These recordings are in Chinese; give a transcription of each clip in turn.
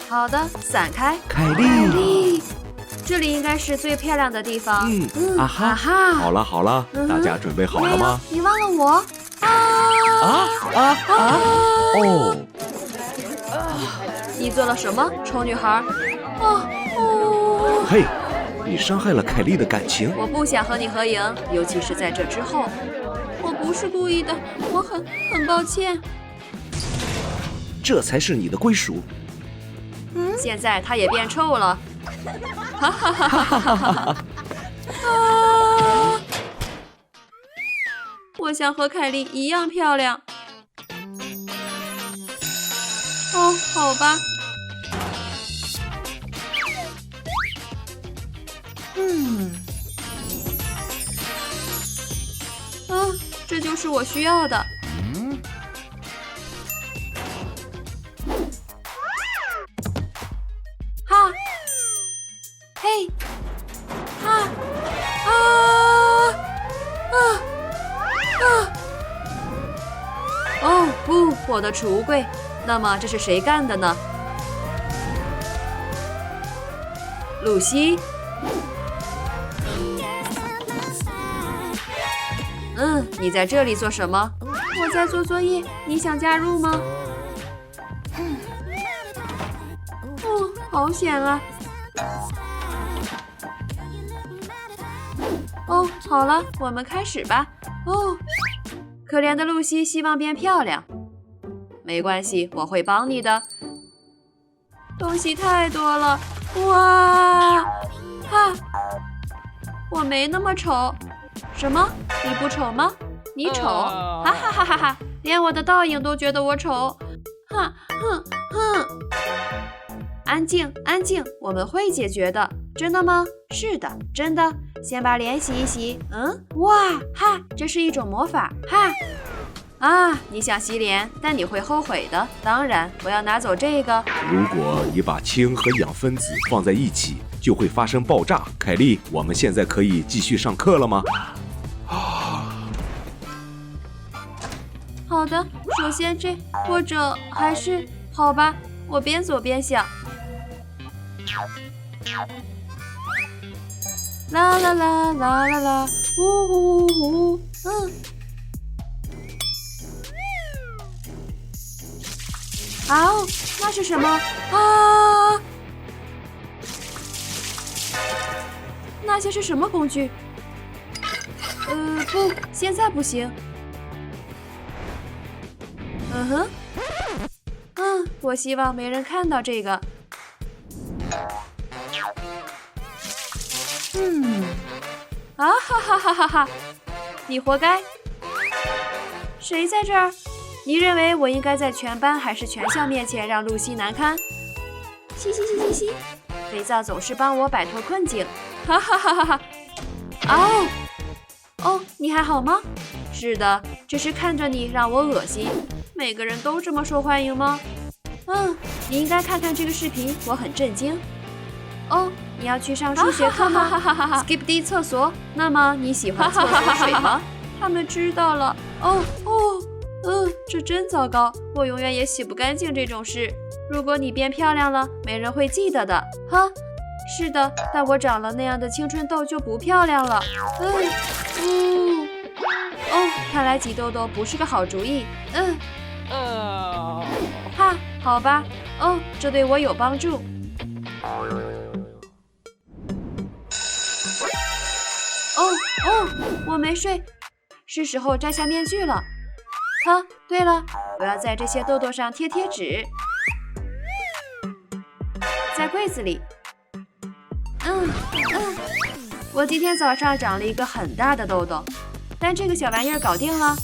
好的，散开。凯莉，这里应该是最漂亮的地方。啊哈，好了好了，大家准备好了吗？你忘了我？哦，你做了什么，丑女孩？嘿，你伤害了凯莉的感情。我不想和你合影，尤其是在这之后。我不是故意的，我很抱歉。这才是你的归属。现在它也变臭了。哈哈哈哈哈哈！我想和凯莉一样漂亮。哦，好吧。这就是我需要的。哈，嘿，哈，哦不，我的储物柜。那么这是谁干的呢？露西。你在这里做什么？我在做作业，你想加入吗？好险啊！哦，好了，我们开始吧。可怜的露西希望变漂亮。没关系，我会帮你的。东西太多了，哇！我没那么丑。什么？你不丑吗？你丑！哈哈哈哈哈！连我的倒影都觉得我丑。安静，安静，我们会解决的。真的吗？是的，真的。先把脸洗一洗。哇，这是一种魔法。你想洗脸，但你会后悔的。当然，我要拿走这个。如果你把氢和氧分子放在一起，就会发生爆炸。凯莉，我们现在可以继续上课了吗？好的，首先或者还是好吧，我边走边想。啦啦啦啦啦啦，呜呜呜，那是什么？那些是什么工具？不，现在不行。我希望没人看到这个。你活该。谁在这儿？你认为我应该在全班还是全校面前让露西难堪？嘻，肥皂总是帮我摆脱困境。你还好吗？是的，只是看着你让我恶心。每个人都这么受欢迎吗？你应该看看这个视频，我很震惊。你要去上数学课吗？Skip D 厕所。那么你喜欢厕所水吗？他们知道了。这真糟糕，我永远也洗不干净这种事。如果你变漂亮了，没人会记得的。是的，但我长了那样的青春痘就不漂亮了。看来挤痘痘不是个好主意。好吧。这对我有帮助。我没睡，是时候摘下面具了。对了，我要在这些痘痘上贴纸。在柜子里。我今天早上长了一个很大的痘痘，但这个小玩意儿搞定了。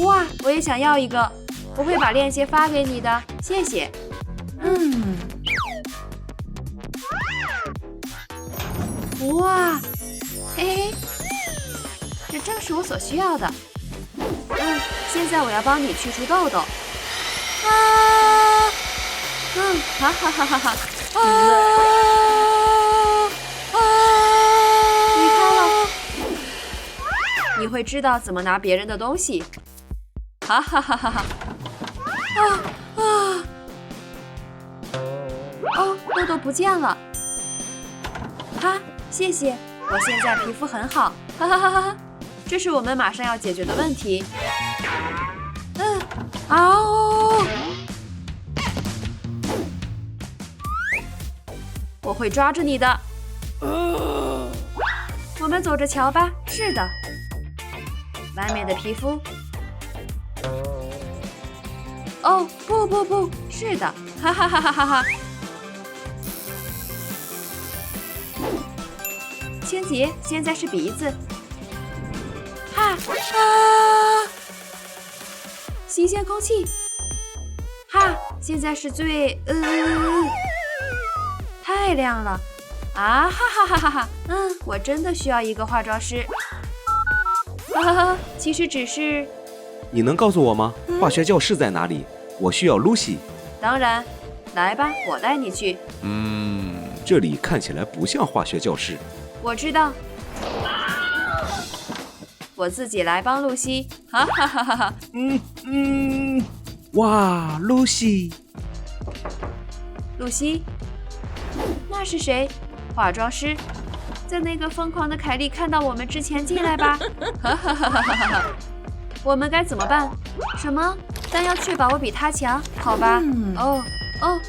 哇，我也想要一个，我会把链接发给你的，谢谢。哇，嘿嘿，这正是我所需要的。现在我要帮你去除痘痘。离开了，你会知道怎么拿别人的东西。不见了。哈，谢谢，我现在皮肤很好，哈哈哈哈哈。这是我们马上要解决的问题。哦，我会抓住你的。我们走着瞧吧。是的，完美的皮肤。哦，不不不，是的，哈哈哈哈哈哈。清洁，现在是鼻子。哈啊！新鲜空气。哈，现在是最太亮了。啊哈哈哈哈哈！我真的需要一个化妆师。哈哈哈，其实只是……你能告诉我吗？化学教室在哪里？我需要 Lucy。当然，来吧，我带你去。这里看起来不像化学教室。我知道，我自己来帮露西。哈哈哈哈哈！哇 ，Lucy， 露西，那是谁？化妆师。在那个疯狂的凯莉看到我们之前进来吧。哈哈哈哈哈哈！我们该怎么办？什么？但要确保我比他强，好吧？哦，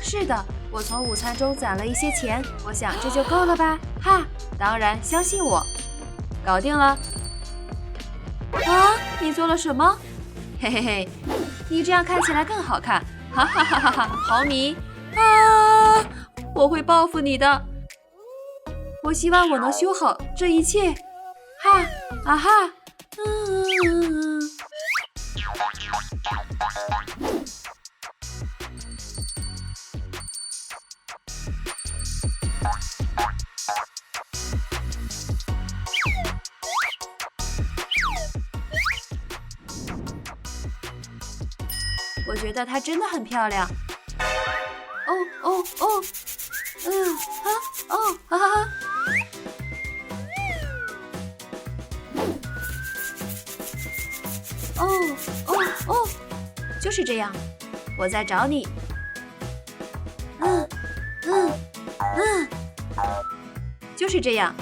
是的，我从午餐中攒了一些钱，我想这就够了吧？哈，当然，相信我，搞定了。啊，你做了什么？嘿嘿嘿，你这样看起来更好看。哈哈哈哈哈！豪迷啊，我会报复你的。我希望我能修好这一切。哈啊哈，我觉得她真的很漂亮。哈哈哈。就是这样，我在找你。就是这样。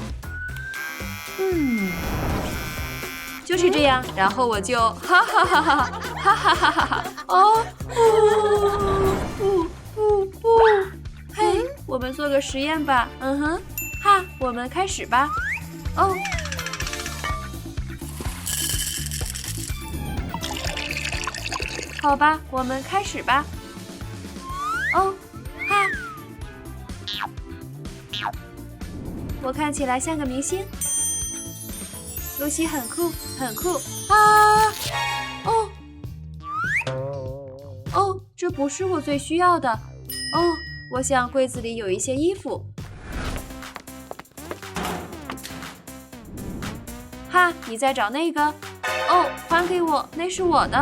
就是这样，然后我就哈哈哈哈哈哈哈哈哈！哦，不，嘿，我们做个实验吧。哈，我们开始吧。哦，好吧，我们开始吧。哦，哈，我看起来像个明星。露西很酷，很酷啊！哦，这不是我最需要的。我想柜子里有一些衣服。哈，你在找那个？还给我，那是我的。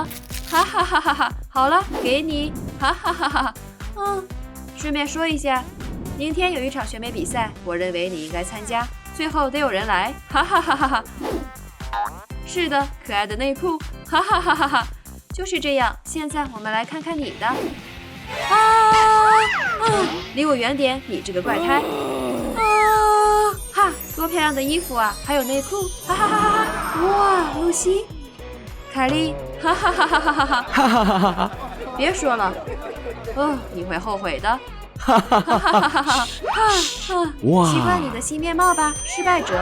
哈哈哈哈哈！好了，给你。哈哈哈哈哈！顺便说一下，明天有一场选美比赛，我认为你应该参加。最后得有人来。哈哈哈哈哈！是的，可爱的内裤。哈哈哈哈哈！就是这样。现在我们来看看你的。离我远点，你这个怪胎！哈，多漂亮的衣服啊，还有内裤！哈哈哈哈哈！哇，露西，凯莉！哈哈哈哈哈哈！哈哈哈哈哈！别说了，你会后悔的！哈哈哈哈哈哈！哇！习惯你的新面貌吧，失败者！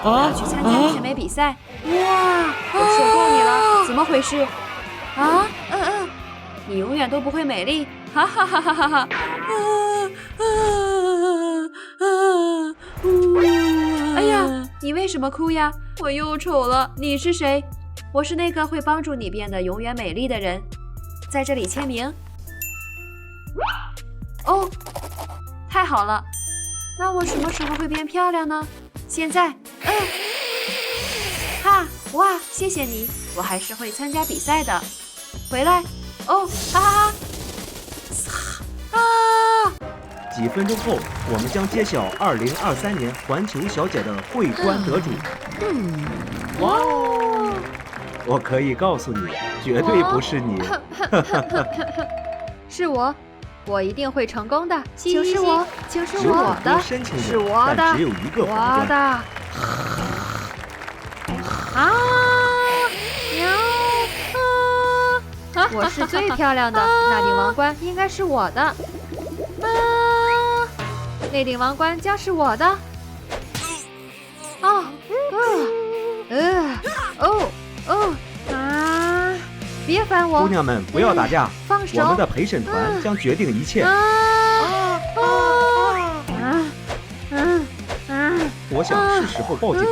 我要去参加选美比赛！哇，我受够你了！怎么回事？你永远都不会美丽！哈哈哈哈哈哈！哎呀，你为什么哭呀？我又丑了。你是谁？我是那个会帮助你变得永远美丽的人，在这里签名。太好了，那我什么时候会变漂亮呢？现在，哇，谢谢你，我还是会参加比赛的。回来，哈哈哈！几分钟后，我们将揭晓2023年环球小姐的桂冠得主。哇！我可以告诉你，绝对不是你。是我。我一定会成功的。请是我，请是有我很多申请者，是我的但只有一个皇我冠。的。啊！喵！啊！我是最漂亮的，那顶王冠应该是我的。啊！那顶王冠将是我的。哦，哦啊！别烦我，姑娘们不要打架，放手！我们的陪审团将决定一切。我想是时候报警。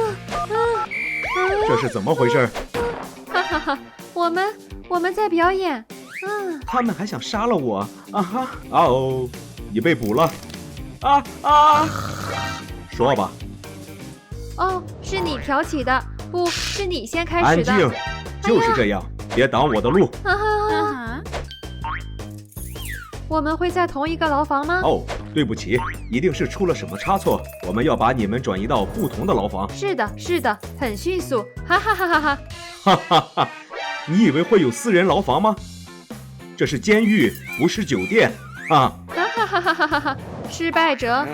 这是怎么回事？哈哈哈！我们在表演。他们还想杀了我！啊哈！啊哦，你被捕了！啊啊！说吧。哦，是你挑起的，不是你先开安始的。静，就是这样，别挡我的路。我们会在同一个牢房吗？哦，对不起，一定是出了什么差错，我们要把你们转移到不同的牢房。是的，是的，很迅速，哈哈哈哈哈！哈哈哈！你以为会有私人牢房吗？这是监狱，不是酒店啊！哈哈哈哈哈哈！失败者。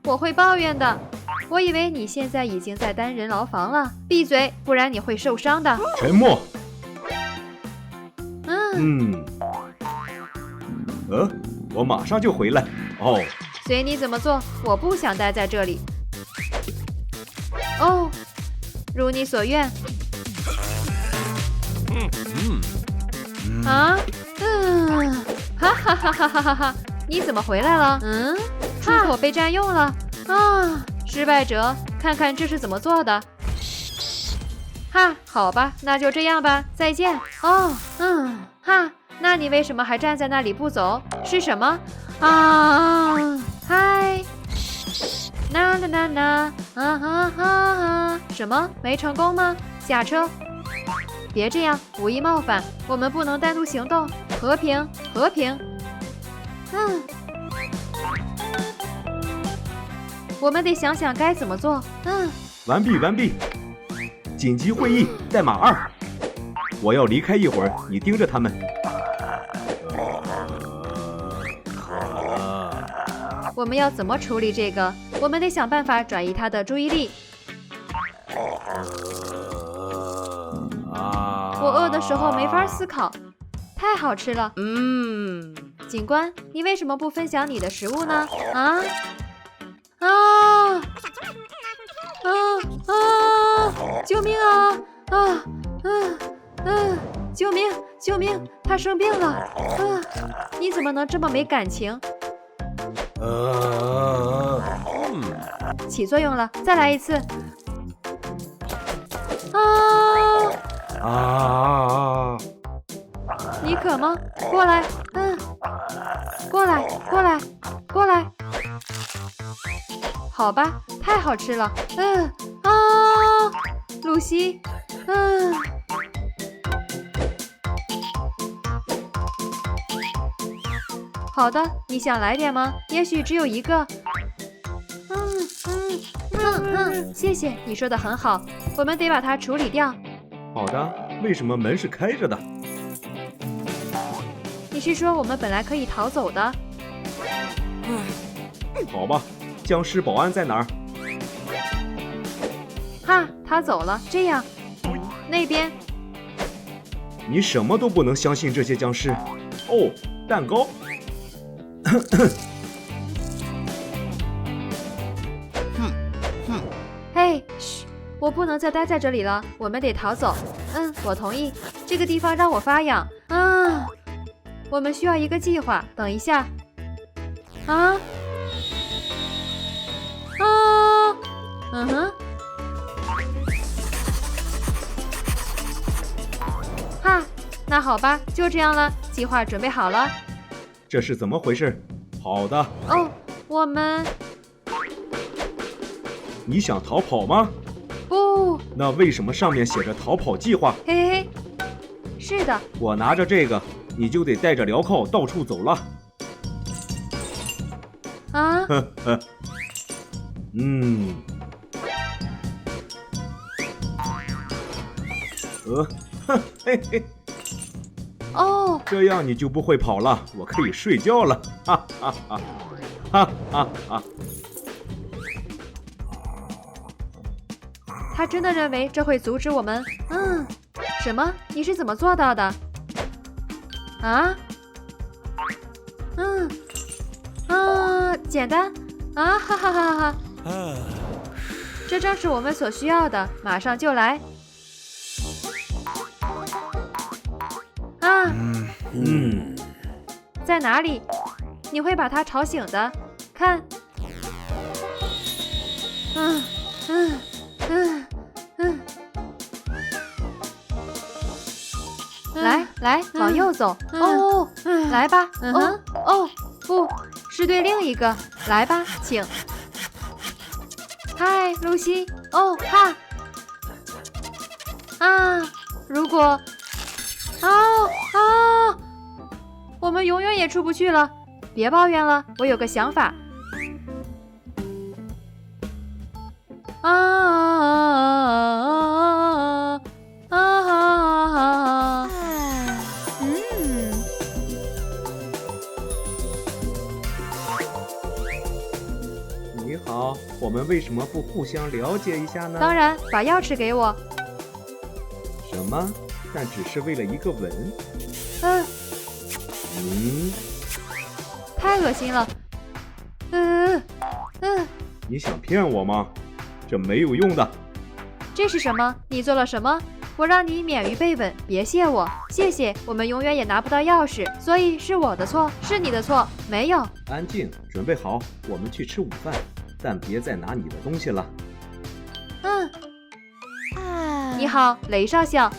我会抱怨的。我以为你现在已经在单人牢房了。闭嘴，不然你会受伤的。沉默。我马上就回来。哦，随你怎么做，我不想待在这里。哦，如你所愿。哈哈哈哈哈哈哈！你怎么回来了？出口被占用了啊！失败者，看看这是怎么做的。哈，好吧，那就这样吧，再见。哦，哈，那你为什么还站在那里不走？是什么？啊，嗨，啦啦啦啦，什么？没成功吗？下车。别这样，无意冒犯，我们不能单独行动，和平，和平。我们得想想该怎么做。完毕，完毕。紧急会议代码2，我要离开一会儿，你盯着他们。我们要怎么处理这个？我们得想办法转移他的注意力。我饿的时候没法思考，太好吃了。警官，你为什么不分享你的食物呢？救命啊！救命！救命！他生病了！你怎么能这么没感情？起作用了，再来一次。你渴吗？过来，过来，过来，过来。好吧，太好吃了。露西，好的，你想来点吗？也许只有一个。谢谢，你说的很好，我们得把它处理掉。好的，为什么门是开着的？你是说我们本来可以逃走的？好吧，僵尸保安在哪儿？哈，他走了。这样，那边。你什么都不能相信这些僵尸。哦，蛋糕。嘿，嘘，我不能再待在这里了，我们得逃走。我同意，这个地方让我发痒。我们需要一个计划。等一下。哈，那好吧，就这样了，计划准备好了。这是怎么回事？好的。哦，我们……你想逃跑吗？不。那为什么上面写着逃跑计划？嘿嘿嘿，是的。我拿着这个，你就得带着镣铐到处走了。嘿嘿，哦，这样你就不会跑了，我可以睡觉了，哈哈哈，哈哈哈。他真的认为这会阻止我们？什么？你是怎么做到的？啊？简单啊，哈哈哈哈！这正是我们所需要的，马上就来。啊，在哪里？你会把他吵醒的。看，来，往右走。哦，来吧。不是对另一个。来吧，请。嗨，露西。哦，哈。啊，如果，我们永远也出不去了。别抱怨了，我有个想法。你好，我们为什么不互相了解一下呢？当然，把钥匙给我。什么？但只是为了一个吻？太恶心了。你想骗我吗？这没有用的。这是什么？你做了什么？我让你免于被吻，别谢我。谢谢，我们永远也拿不到钥匙，所以是我的错，是你的错，没有。安静，准备好，我们去吃午饭，但别再拿你的东西了。你好，雷少校。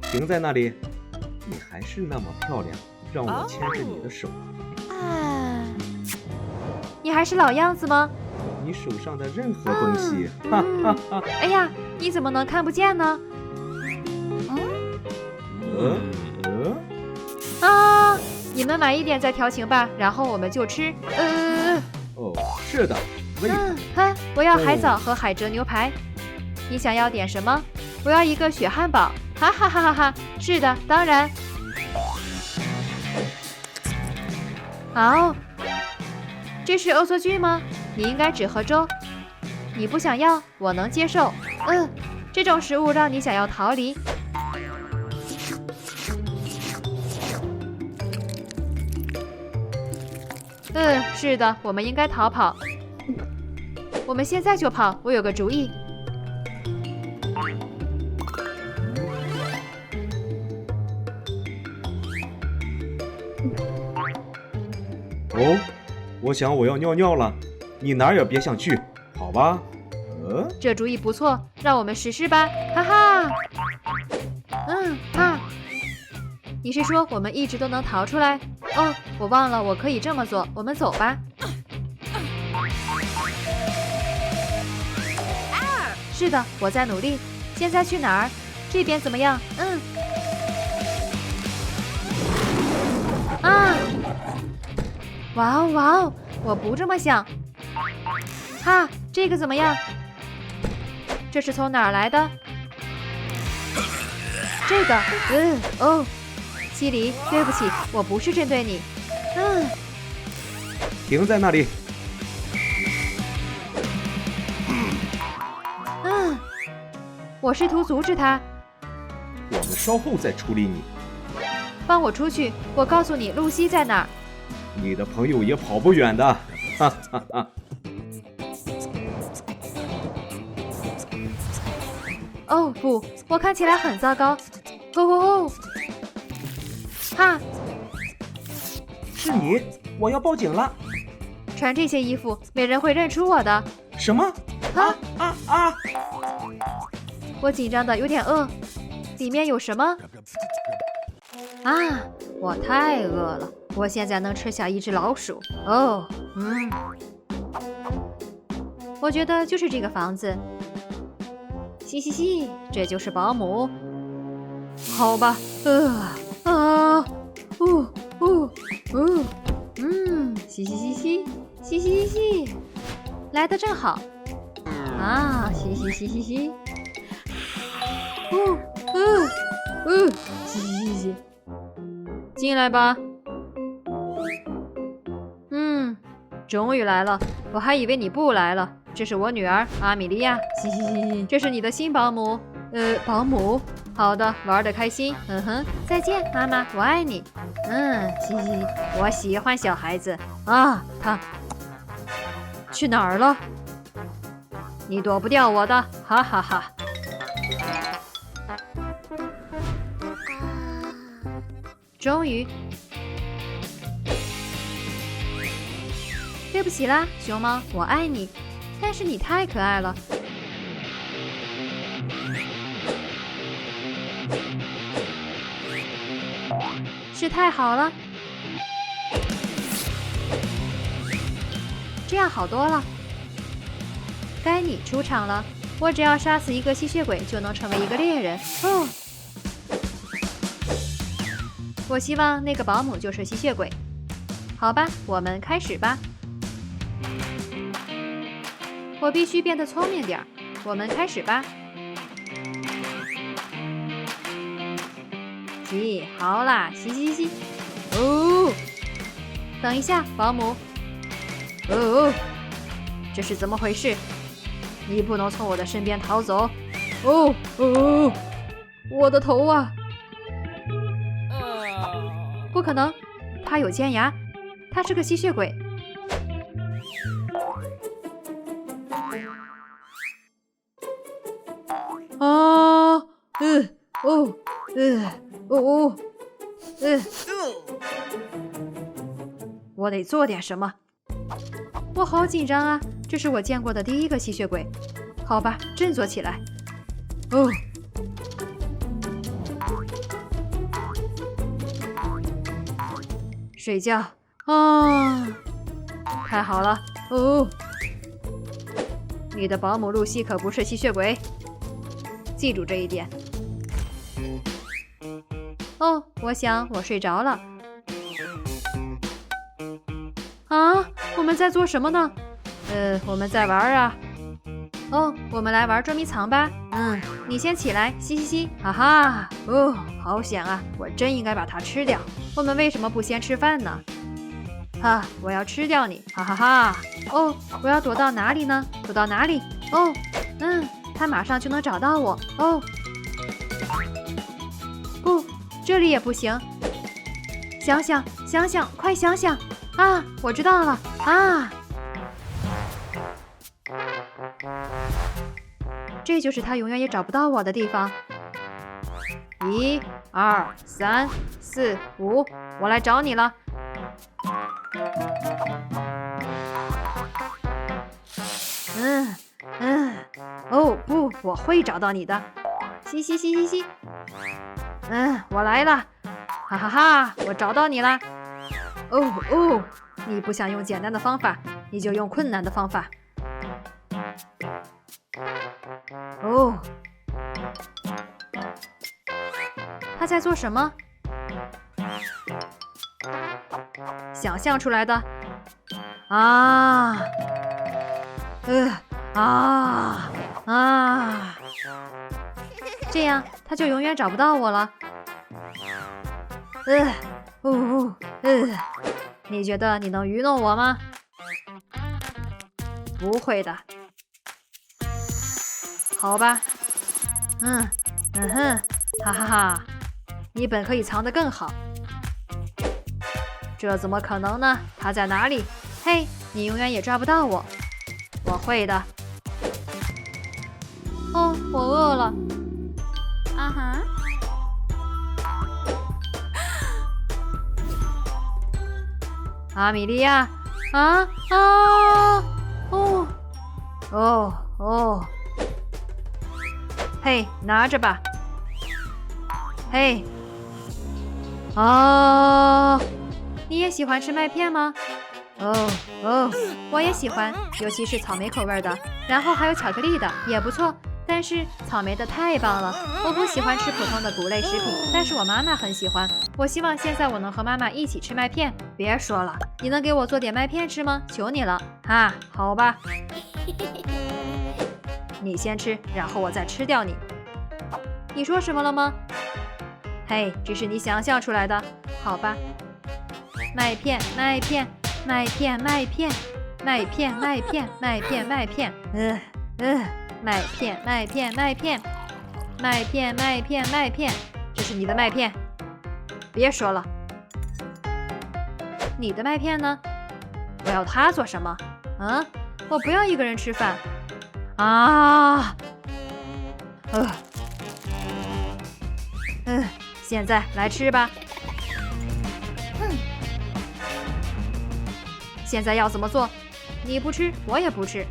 停在那里，你还是那么漂亮，让我牵着你的手。你还是老样子吗？你手上的任何东西，哈哈哈。哎呀，你怎么能看不见呢？你们买一点再调情吧，然后我们就吃。哦，是的，我要海藻和海蜇牛排。你想要点什么？我要一个血汉堡。哈哈哈哈哈！是的，当然。这是欧索菌吗？你应该只喝粥。你不想要，我能接受。这种食物让你想要逃离。是的，我们应该逃跑。我们现在就跑，我有个主意。我想我要尿尿了，你哪儿也别想去，好吧？这主意不错，让我们实施吧，哈哈。你是说我们一直都能逃出来？我忘了，我可以这么做。我们走吧。是的，我在努力。现在去哪儿？这边怎么样？哇哦，我不这么想。这个怎么样？这是从哪儿来的？这个，西里，对不起，我不是针对你。停在那里。我试图阻止他。我们稍后再处理你。放我出去！我告诉你，露西在哪儿。你的朋友也跑不远的，哈哈哈。不，我看起来很糟糕。是你，我要报警了。穿这些衣服，没人会认出我的。什么？我紧张的有点饿，里面有什么？我太饿了，我现在能吃下一只老鼠。我觉得就是这个房子。嘻，这就是保姆。好吧，嘻，来的正好。嘻。进来吧。终于来了，我还以为你不来了。这是我女儿阿米莉亚，这是你的新保姆。保姆。好的，玩得开心。再见，妈妈，我爱你。我喜欢小孩子啊。他去哪儿了？你躲不掉我的，哈哈哈。终于。对不起啦，熊猫，我爱你，但是你太可爱了。是太好了，这样好多了。该你出场了，我只要杀死一个吸血鬼就能成为一个猎人。我希望那个保姆就是吸血鬼。好吧，我们开始吧。我必须变得聪明点儿。我们开始吧。吸，好啦，吸。等一下，保姆。这是怎么回事？你不能从我的身边逃走。我的头啊！不可能，他有尖牙，他是个吸血鬼。我得做点什么。我好紧张啊！这是我见过的第一个吸血鬼。好吧，振作起来。睡觉啊！太好了。你的保姆露西可不是吸血鬼，记住这一点。我想我睡着了。我们在做什么呢？我们在玩啊。我们来玩捉迷藏吧。你先起来，吸，哈哈。好险啊！我真应该把它吃掉。我们为什么不先吃饭呢？我要吃掉你，哈哈哈。我要躲到哪里呢？躲到哪里？他马上就能找到我。不，这里也不行。想想，快想想啊！我知道了啊！这就是他永远也找不到我的地方。1、2、3、4、5，我来找你了。不，我会找到你的。吸。我来了，哈哈哈！我找到你了。你不想用简单的方法，你就用困难的方法。他在做什么？想象出来的。这样他就永远找不到我了。你觉得你能愚弄我吗？不会的。好吧。哈哈哈，你本可以藏得更好。这怎么可能呢？他在哪里？嘿，你永远也抓不到我。我会的。我饿了。阿米莉亚，嘿，拿着吧。嘿，你也喜欢吃麦片吗？我也喜欢，尤其是草莓口味的，然后还有巧克力的，也不错。但是草莓的太棒了，我不喜欢吃普通的谷类食品，但是我妈妈很喜欢。我希望现在我能和妈妈一起吃麦片。别说了，你能给我做点麦片吃吗？求你了。好吧。你先吃，然后我再吃掉你。你说什么了吗？嘿，这是你想象出来的，好吧？麦片，麦片，麦片，麦片，麦片，麦片，麦片，麦片，麦片，麦片，麦片，麦片，麦片，麦片，这是你的麦片。别说了，你的麦片呢？我要它做什么？嗯，我不要一个人吃饭。啊，现在来吃吧。现在要怎么做？你不吃，我也不吃。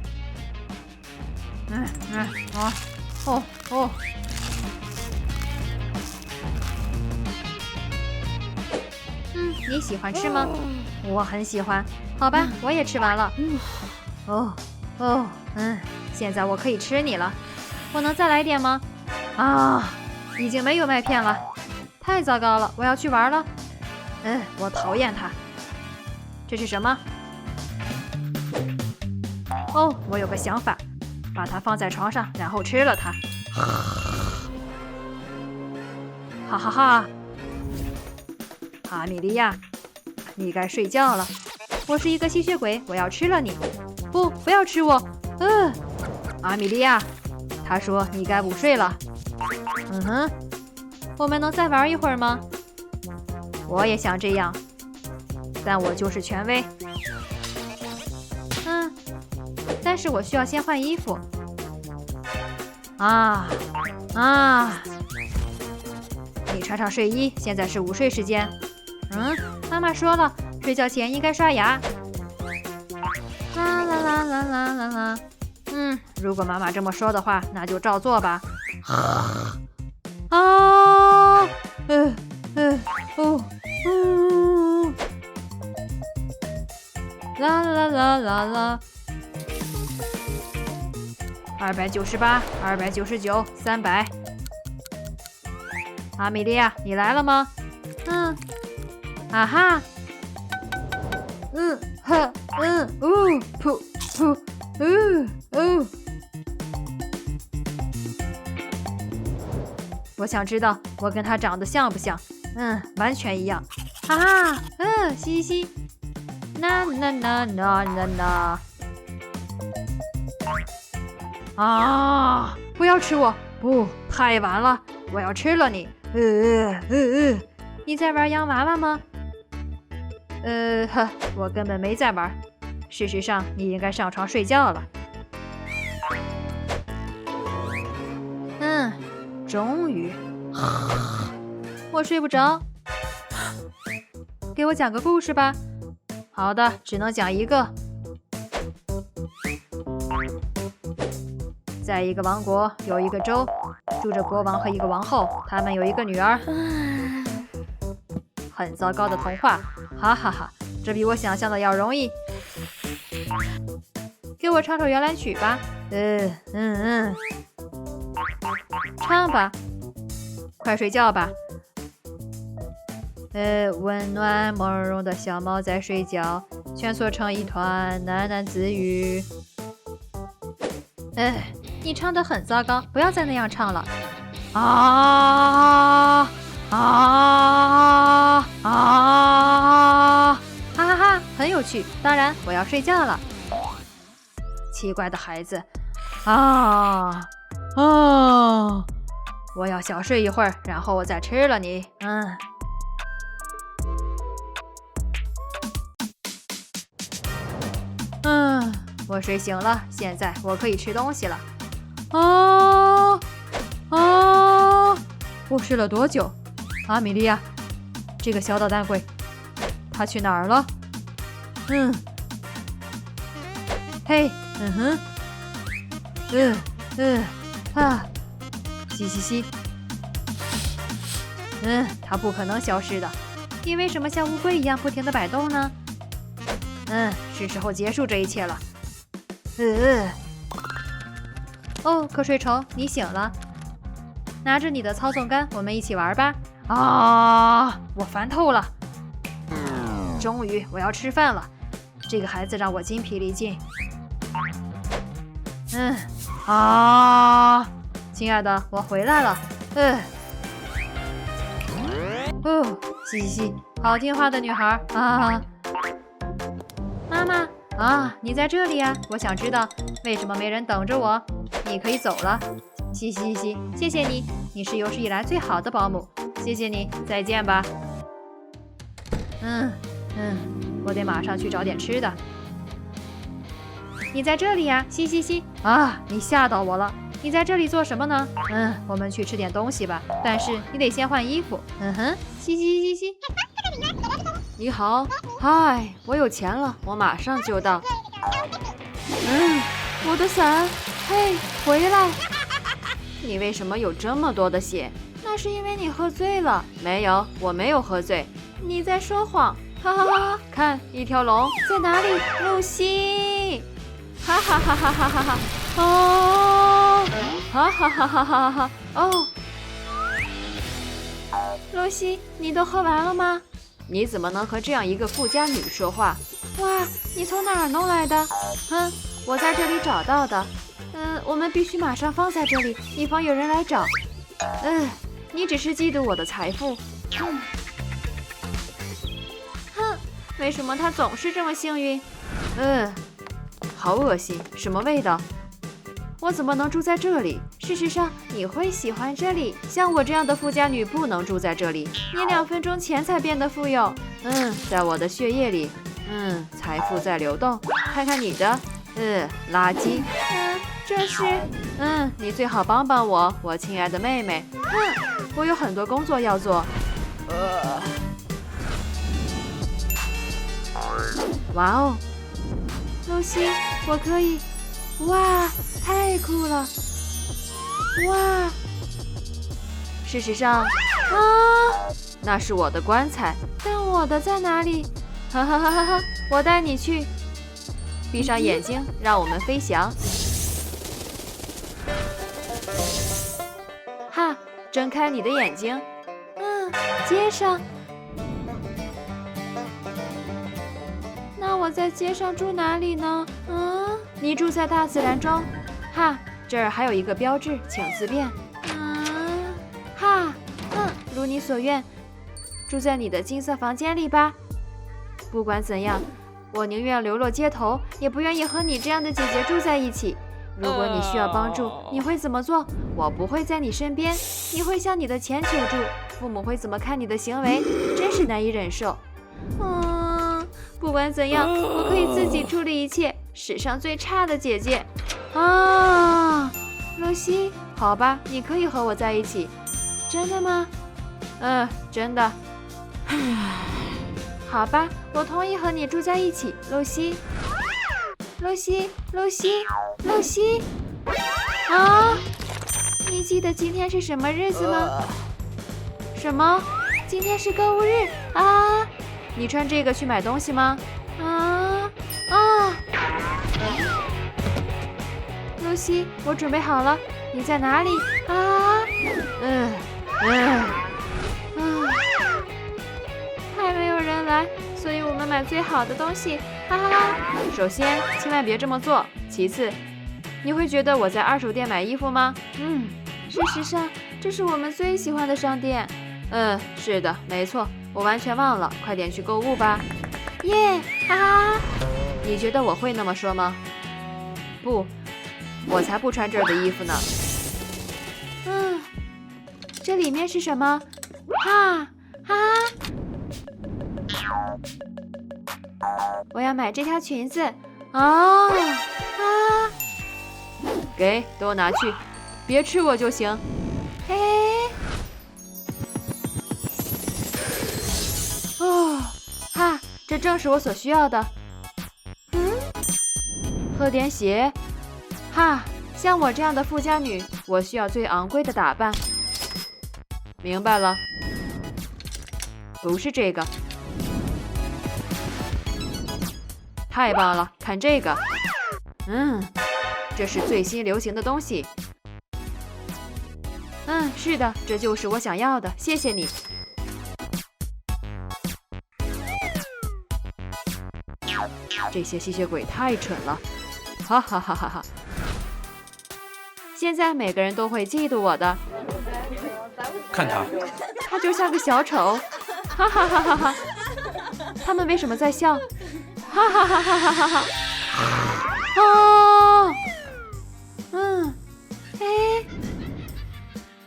你喜欢吃吗？我很喜欢。好吧，我也吃完了。现在我可以吃你了。我能再来点吗？啊，已经没有麦片了，太糟糕了！我要去玩了。我讨厌它。这是什么？哦，我有个想法，把它放在床上，然后吃了它。哈哈哈！阿米莉亚，你该睡觉了。我是一个吸血鬼，我要吃了你！不要吃我！阿米莉亚，他说你该午睡了。我们能再玩一会儿吗？我也想这样，但我就是权威。但是我需要先换衣服。你穿上睡衣，现在是午睡时间。妈妈说了，睡觉前应该刷牙。啦啦啦啦啦啦啦。如果妈妈这么说的话，那就照做吧。啦啦啦啦啦。298、299、300。阿米莉亚，你来了吗？啊哈。我想知道我跟他长得像不像？完全一样。哈哈，嘻嘻。那。不要吃我！不，太晚了，我要吃了你！你在玩洋娃娃吗？我根本没在玩。事实上，你应该上床睡觉了。终于，我睡不着。给我讲个故事吧。好的，只能讲一个。在一个王国，有一个州，住着国王和一个王后，他们有一个女儿。很糟糕的童话，哈哈哈！这比我想象的要容易。给我唱首摇篮曲吧。唱吧，快睡觉吧。温暖朦胧的小猫在睡觉，蜷缩成一团，喃喃自语。你唱得很糟糕，不要再那样唱了。哈哈哈，很有趣。当然，我要睡觉了。奇怪的孩子，我要小睡一会儿，然后我再吃了你。我睡醒了，现在我可以吃东西了。我睡了多久？阿米莉亚，这个小捣蛋鬼，他去哪儿了？嘿，嘻嘻嘻。他不可能消失的。你为什么像乌龟一样不停地摆动呢？是时候结束这一切了。瞌睡虫，你醒了。拿着你的操纵杆，我们一起玩吧。我烦透了。终于，我要吃饭了。这个孩子让我筋疲力尽。亲爱的，我回来了。嘻嘻嘻，好听话的女孩啊！妈妈啊，你在这里呀？我想知道为什么没人等着我。你可以走了。嘻嘻嘻，谢谢你，你是有史以来最好的保姆。谢谢你，再见吧。我得马上去找点吃的。你在这里呀？嘻嘻嘻啊！你吓到我了。你在这里做什么呢？我们去吃点东西吧，但是你得先换衣服。嘻嘻嘻嘻。你好，嗨，我有钱了，我马上就到。我的伞，嘿，回来！你为什么有这么多的血？那是因为你喝醉了。没有，我没有喝醉。你在说谎！哈哈哈！看，一条龙在哪里？露西！哈哈哈哈哈哈哈！哦！哈哈哈哈哈哈！哦！露西，你都喝完了吗？你怎么能和这样一个富家女说话？哇，你从哪儿弄来的？我在这里找到的。我们必须马上放在这里，以防有人来找。你只是嫉妒我的财富。为什么他总是这么幸运？好恶心，什么味道？我怎么能住在这里？事实上，你会喜欢这里。像我这样的富家女不能住在这里。你2分钟前才变得富有。在我的血液里，财富在流动。看看你的，垃圾。这是，你最好帮帮我，我亲爱的妹妹。我有很多工作要做。哇哦，露西，我可以。哇，太酷了！哇，事实上，那是我的棺材，但我的在哪里？哈哈哈哈哈！我带你去。闭上眼睛，让我们飞翔。哈，睁开你的眼睛。街上。那我在街上住哪里呢？你住在大自然中。哈，这儿还有一个标志，请自便。如你所愿，住在你的金色房间里吧。不管怎样，我宁愿流落街头，也不愿意和你这样的姐姐住在一起。如果你需要帮助，你会怎么做？我不会在你身边，你会向你的钱求助。父母会怎么看你的行为？真是难以忍受。不管怎样，我可以自己处理一切。史上最差的姐姐。露西，好吧，你可以和我在一起。真的吗？真的。好吧，我同意和你住在一起，露西。露西，露西，露西！你记得今天是什么日子吗？什么？今天是购物日啊！你穿这个去买东西吗？露西，我准备好了，你在哪里？还没有人来，所以我们买最好的东西，哈哈哈！首先，千万别这么做。其次，你会觉得我在二手店买衣服吗？事实上，这是我们最喜欢的商店。是的，没错，我完全忘了，快点去购物吧。耶，哈哈！你觉得我会那么说吗？不，我才不穿这儿的衣服呢。这里面是什么？我要买这条裙子。给，都拿去，别吃我就行。这正是我所需要的。喝点血。像我这样的富家女，我需要最昂贵的打扮。明白了，不是这个。太棒了，看这个。这是最新流行的东西。是的，这就是我想要的，谢谢你。这些吸血鬼太蠢了，哈哈哈哈哈！现在每个人都会嫉妒我的。看他，他就像个小丑，哈哈哈哈哈！他们为什么在笑？哈哈哈哈哈哈！哦，哎，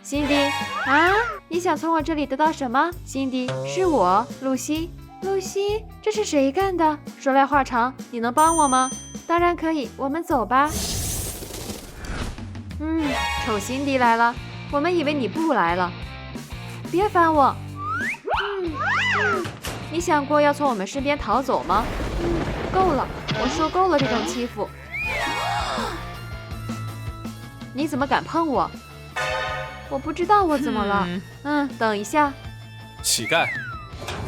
辛迪啊，你想从我这里得到什么？辛迪，是我，露西。露西，这是谁干的？说来话长，你能帮我吗？当然可以，我们走吧。丑辛迪来了，我们以为你不来了。别烦我。你想过要从我们身边逃走吗？够了，我受够了这种欺负。你怎么敢碰我？我不知道我怎么了。等一下。乞丐。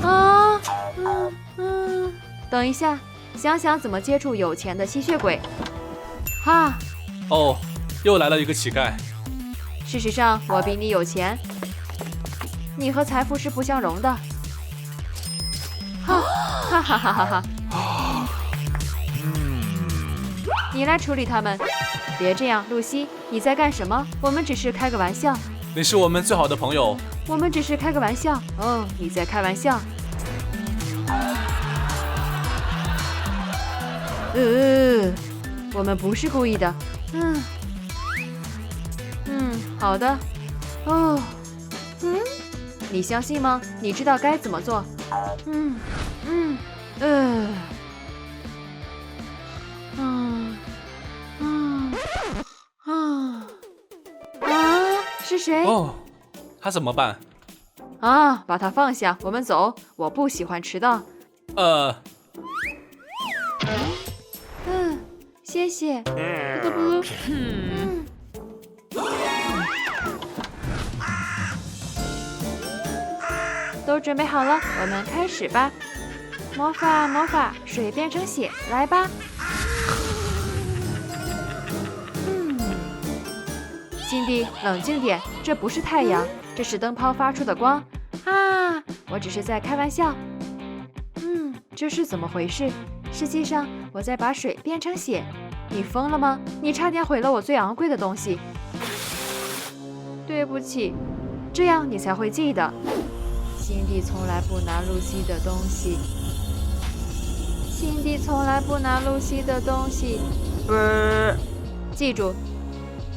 啊，等一下，想想怎么接触有钱的吸血鬼。哈。哦，又来了一个乞丐。事实上，我比你有钱。你和财富是不相容的。哈哈哈哈哈哈！你来处理他们。别这样，露西，你在干什么？我们只是开个玩笑。你是我们最好的朋友。我们只是开个玩笑。哦，你在开玩笑。我们不是故意的。好的。哦，你相信吗？你知道该怎么做？是谁？哦，他怎么办？啊，把他放下，我们走。我不喜欢迟到。谢谢。都准备好了，我们开始吧。魔法，魔法，水变成血，来吧。辛迪，冷静点，这不是太阳，这是灯泡发出的光。啊，我只是在开玩笑。这是怎么回事？实际上，我在把水变成血。你疯了吗？你差点毁了我最昂贵的东西。对不起，这样你才会记得。辛迪从来不拿露西的东西。辛迪从来不拿露西的东西。记住，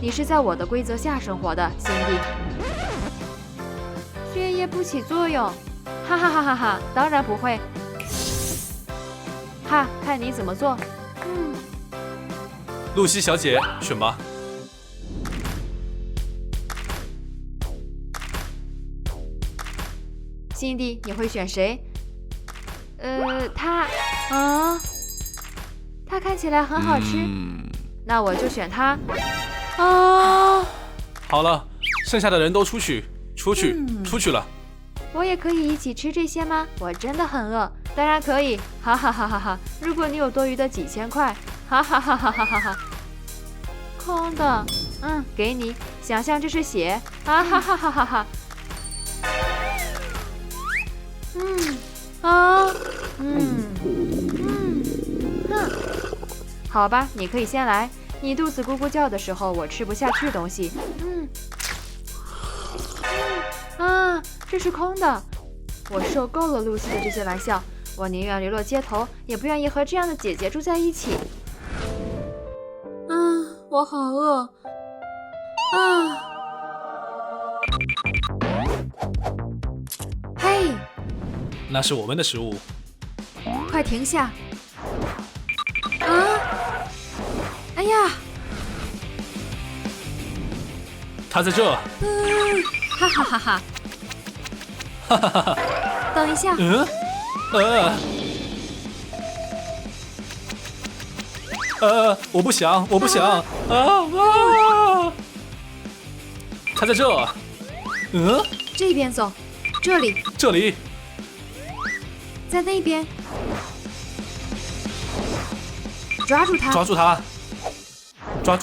你是在我的规则下生活的，辛迪。血液不起作用。哈哈哈哈哈！当然不会。哈，看你怎么做。露西小姐，选吧。辛迪，你会选谁？他看起来很好吃。那我就选他。好了，剩下的人都出去了。我也可以一起吃这些吗？我真的很饿。当然可以，哈哈哈哈哈！如果你有多余的几千块，哈哈哈哈哈哈！空的，给你。想象这是血，哈哈哈哈哈哈！好吧，你可以先来。你肚子咕咕叫的时候，我吃不下去东西。这是空的。我受够了露西的这些玩笑，我宁愿流落街头，也不愿意和这样的姐姐住在一起。我好饿。嘿，那是我们的食物。快停下！哎呀！他在这。哈哈哈哈！哈哈哈！等一下。我不想。他在这。这边走。这里。在那边。抓住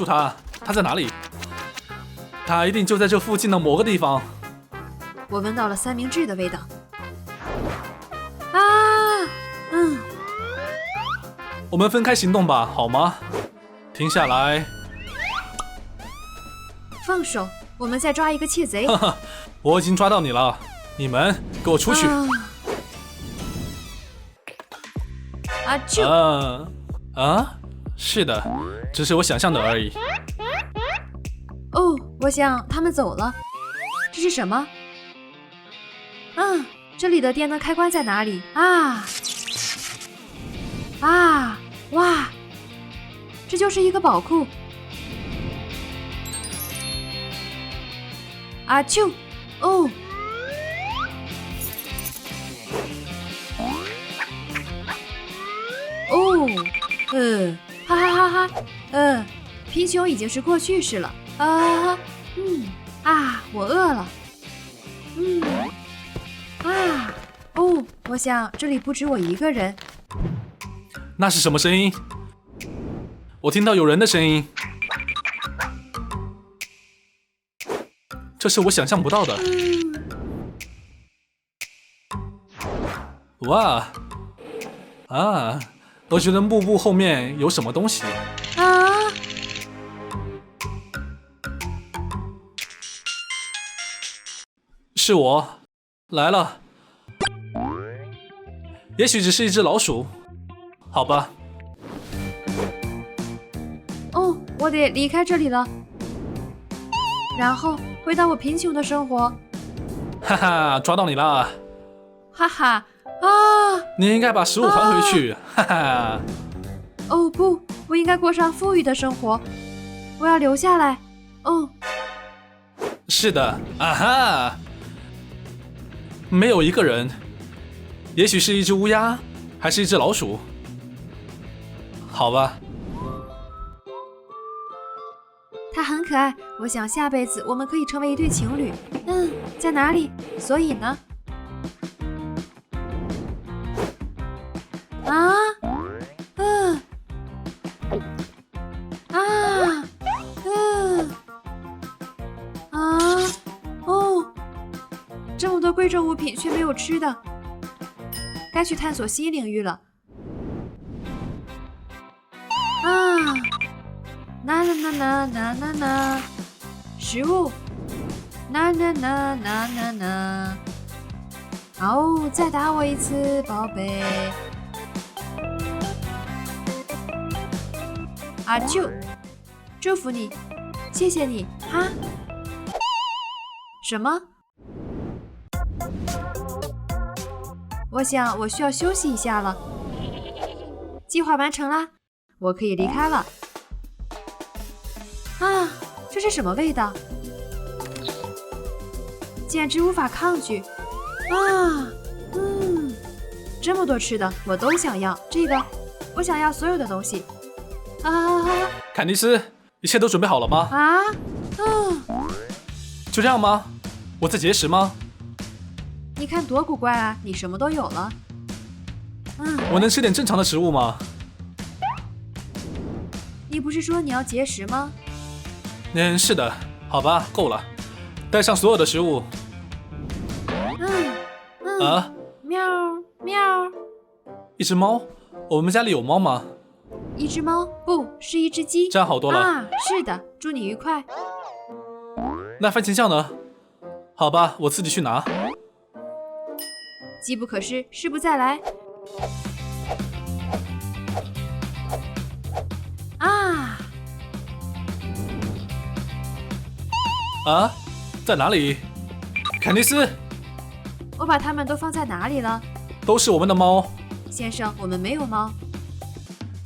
他！他在哪里？他一定就在这附近的某个地方。我闻到了三明治的味道。我们分开行动吧，好吗？停下来。放手，我们再抓一个窃贼。我已经抓到你了。你们给我出去！就是的，只是我想象的而已。哦，我想他们走了。这是什么？这里的电灯开关在哪里？哇，这就是一个宝库。哦。哈，贫穷已经是过去式了。我饿了。我想这里不止我一个人。那是什么声音？我听到有人的声音。这是我想象不到的。哇！我觉得幕布后面有什么东西。是我来了。也许只是一只老鼠，好吧。我得离开这里了，然后回到我贫穷的生活。哈哈，抓到你了！哈哈你应该把食物还回去。哈哈。不，我应该过上富裕的生活。我要留下来。是的，没有一个人，也许是一只乌鸦，还是一只老鼠。好吧。他很可爱，我想下辈子我们可以成为一对情侣。在哪里？所以呢？这么多贵重物品却没有吃的，该去探索新领域了。食物，再打我一次，宝贝。祝福你，谢谢你。什么？我想我需要休息一下了。计划完成啦，我可以离开了。这是什么味道？简直无法抗拒。这么多吃的，我都想要。这个，我想要所有的东西。坎尼斯，一切都准备好了吗？就这样吗？我在节食吗？你看多古怪啊！你什么都有了。我能吃点正常的食物吗？你不是说你要节食吗？是的。好吧，够了，带上所有的食物。喵喵。一只猫？我们家里有猫吗？一只猫？不是一只鸡。这样好多了。是的，祝你愉快。那番茄酱呢？好吧，我自己去拿。机不可失，失不再来。在哪里？坎尼斯，我把它们都放在哪里了？都是我们的猫。先生，我们没有猫。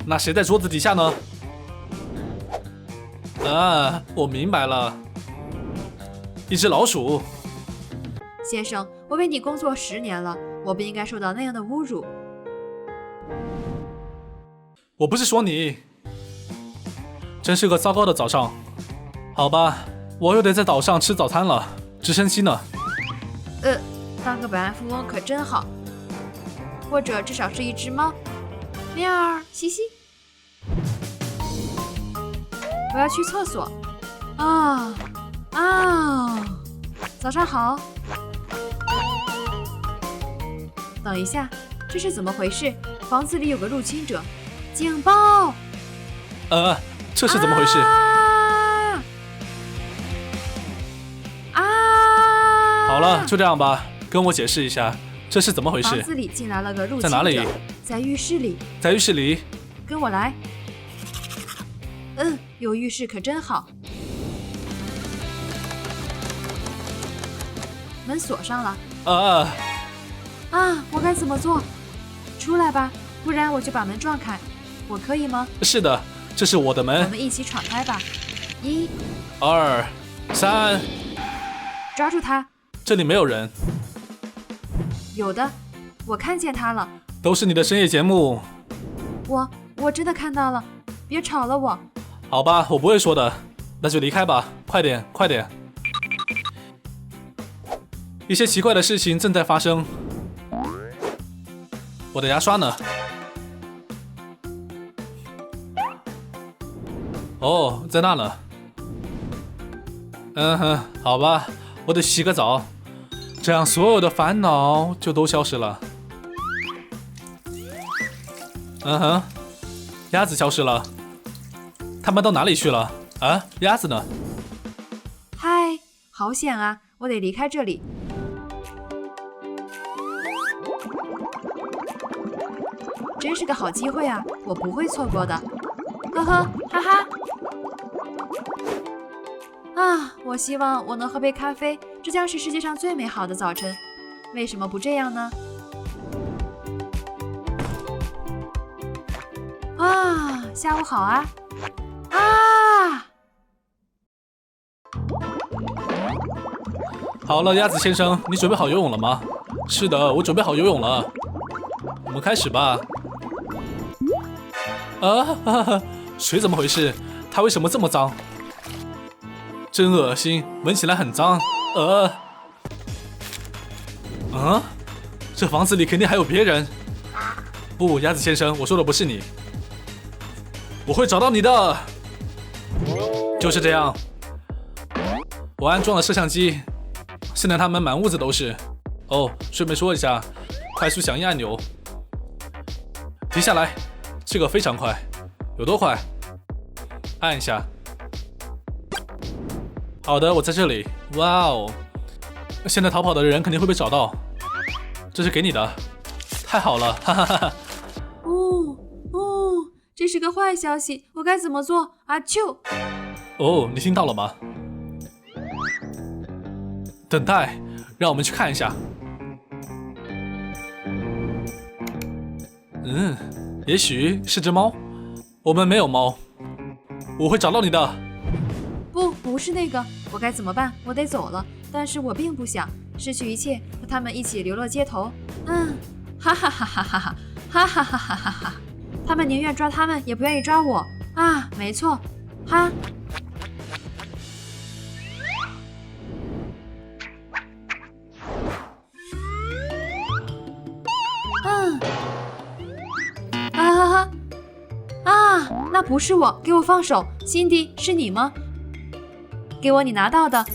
那谁在桌子底下呢？我明白了，一只老鼠。先生，我为你工作10年了，我不应该受到那样的侮辱。我不是说你。真是个糟糕的早上。好吧，我又得在岛上吃早餐了。直升机呢？当个百万富翁可真好，或者至少是一只猫。喵，嘻嘻。我要去厕所。早上好。等一下，这是怎么回事？房子里有个入侵者，警报！这是怎么回事？好了，就这样吧。跟我解释一下，这是怎么回事？房子里进来了个入侵者。在哪里？在浴室里。在浴室里。跟我来。有浴室可真好。门锁上了。我该怎么做？出来吧，不然我就把门撞开。我可以吗？是的，这是我的门。我们一起闯开吧。1、2、3，抓住他！这里没有人。有的，我看见他了。都是你的深夜节目。我真的看到了，别吵了我。好吧，我不会说的，那就离开吧，快点，快点。一些奇怪的事情正在发生。我的牙刷呢？哦，在那呢。好吧，我得洗个澡，这样所有的烦恼就都消失了。鸭子消失了，他们到哪里去了？啊，鸭子呢？嗨，好险啊，我得离开这里。真是个好机会啊，我不会错过的。呵呵，哈哈。我希望我能喝杯咖啡，这将是世界上最美好的早晨。为什么不这样呢？下午好啊！好了，鸭子先生，你准备好游泳了吗？是的，我准备好游泳了。我们开始吧。水怎么回事？它为什么这么脏？真恶心，闻起来很脏。这房子里肯定还有别人。不，鸭子先生，我说的不是你。我会找到你的。就是这样。我安装了摄像机，现在他们满屋子都是。顺便说一下，快速响应按钮。停下来，这个非常快。有多快？按一下。好的，我在这里。哇哦！现在逃跑的人肯定会被找到。这是给你的。太好了，哈哈哈哈。这是个坏消息，我该怎么做？阿啾！你听到了吗？等待，让我们去看一下。也许是只猫。我们没有猫。我会找到你的。不是那个，我该怎么办？我得走了，但是我并不想失去一切，和他们一起流落街头。哈哈哈哈哈哈，哈哈哈哈哈哈！他们宁愿抓他们，也不愿意抓我啊！没错，哈。那不是我，给我放手，辛迪，是你吗？给我你拿到的。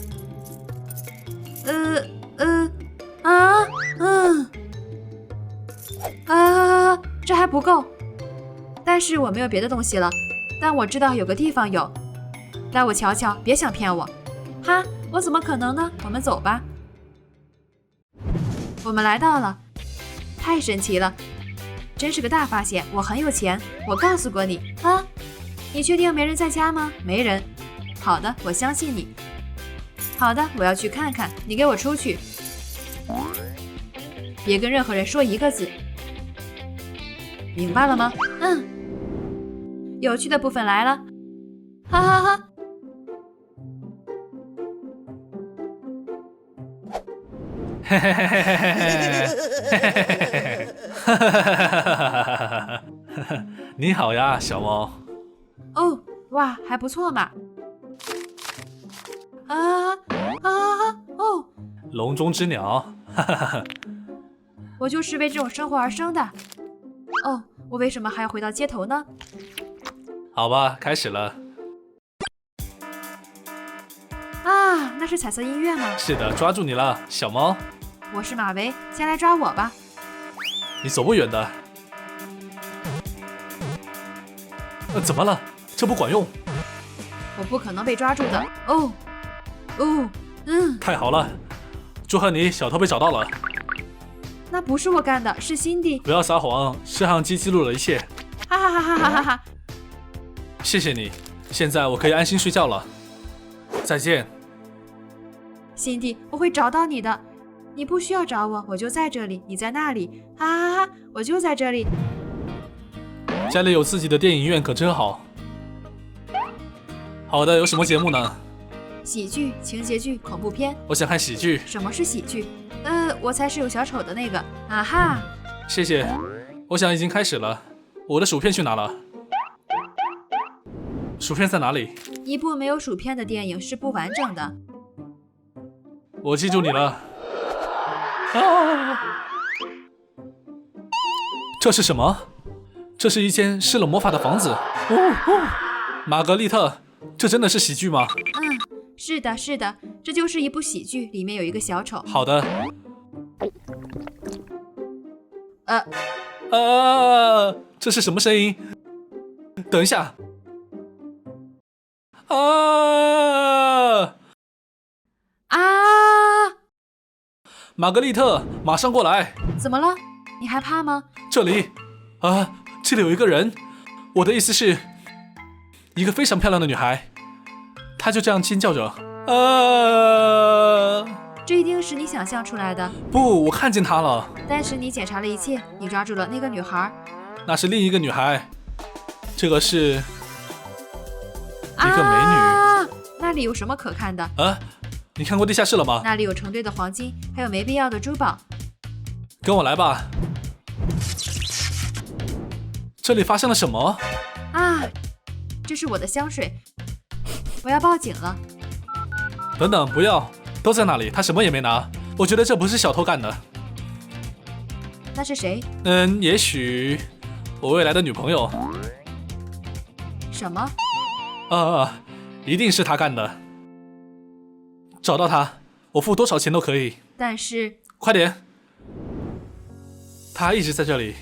这还不够，但是我没有别的东西了，但我知道有个地方有，带我瞧瞧，别想骗我。哈，我怎么可能呢？我们走吧。我们来到了，太神奇了，真是个大发现，我很有钱，我告诉过你啊。你确定没人在家吗？没人。好的，我相信你。好的，我要去看看，你给我出去，别跟任何人说一个字，明白了吗？有趣的部分来了，哈哈哈。嘿嘿嘿嘿嘿嘿嘿嘿嘿！你好呀，小猫。哇，还不错嘛。笼中之鸟。我就是为这种生活而生的。我为什么还要回到街头呢？好吧，开始了。那是彩色音乐吗？是的，抓住你了，小猫。我是马维，先来抓我吧。你走不远的。怎么了？这不管用。我不可能被抓住的。太好了，祝贺你，小偷被找到了。那不是我干的，是辛迪。不要撒谎，摄像机记录了一切。哈哈哈哈哈哈哈！谢谢你，现在我可以安心睡觉了。再见。辛迪，我会找到你的。你不需要找我，我就在这里，你在那里。哈哈哈哈！我就在这里。家里有自己的电影院可真好。好的，有什么节目呢？喜剧、情节剧、恐怖片。我想看喜剧。什么是喜剧？我才是有小丑的那个。啊哈！谢谢。我想已经开始了。我的薯片去哪了？薯片在哪里？一部没有薯片的电影是不完整的。我记住你了。啊！这是什么？这是一间施了魔法的房子。玛格丽特，这真的是喜剧吗？是的，是的，这就是一部喜剧，里面有一个小丑。好的。这是什么声音？等一下。玛格丽特，马上过来！怎么了？你害怕吗？这里，这里有一个人。我的意思是，一个非常漂亮的女孩，她就这样尖叫着。这一定是你想象出来的。不，我看见她了。但是你检查了一切，你抓住了那个女孩。那是另一个女孩，这个是一个美女。那里有什么可看的？你看过地下室了吗？那里有成堆的黄金，还有没必要的珠宝。跟我来吧。这里发生了什么？这是我的香水，我要报警了。等等，不要，都在那里，他什么也没拿。我觉得这不是小偷干的。那是谁？也许我未来的女朋友。什么？一定是他干的。找到他，我付多少钱都可以。但是，快点！他一直在这里。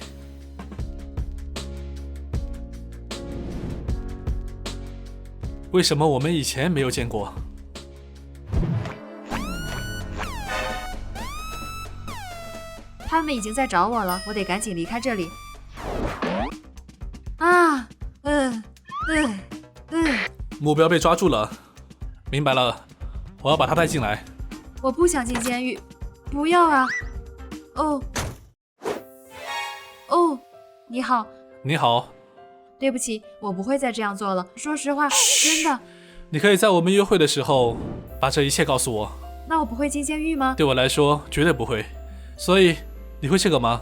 为什么我们以前没有见过？他们已经在找我了，我得赶紧离开这里。目标被抓住了，明白了，我要把他带进来。我不想进监狱，不要啊！你好。你好。对不起，我不会再这样做了。说实话，真的。你可以在我们约会的时候把这一切告诉我。那我不会进监狱吗？对我来说，绝对不会。所以，你会这个吗？